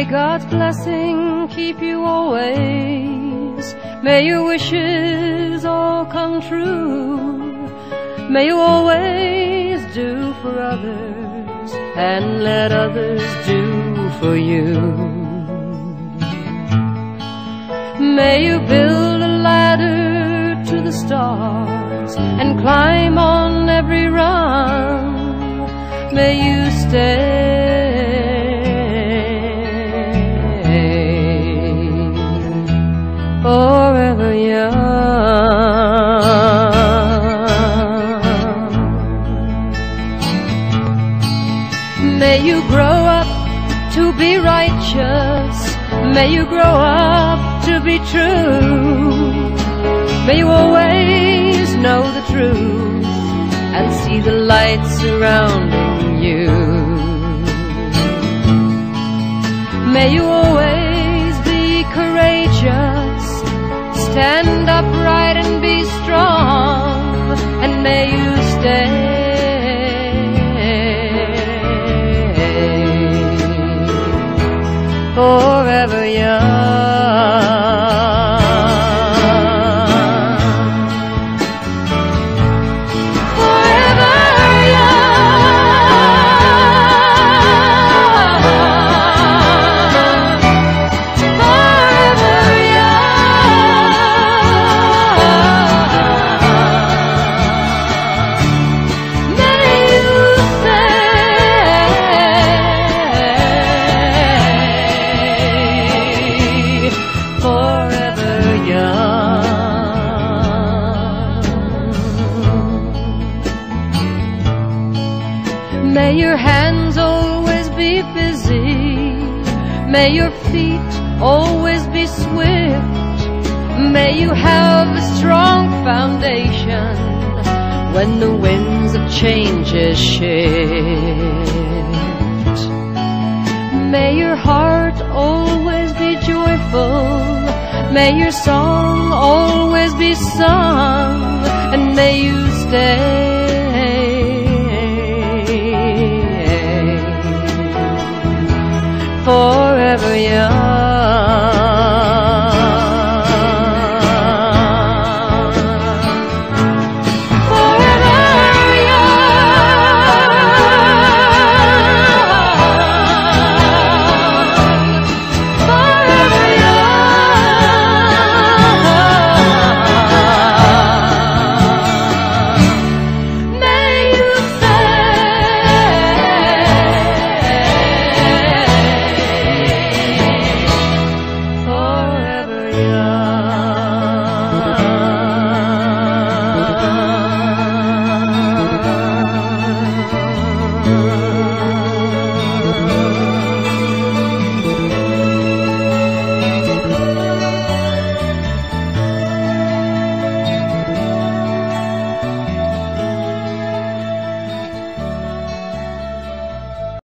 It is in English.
May God's blessing keep you always. May your wishes all come true. May you always do for others and let others do for you. May you build a ladder to the stars and climb on every rung. May you stay forever young. May you grow up to be righteous. May you grow up to be true. May you always know the truth and see the light surrounding you. May you always be courageous, stand upright and be strong, and may you stay forever young. May your hands always be busy. May your feet always be swift. May you have a strong foundation when the winds of change shift. May your heart always be joyful. May your song always be sung, and may you stay forever young.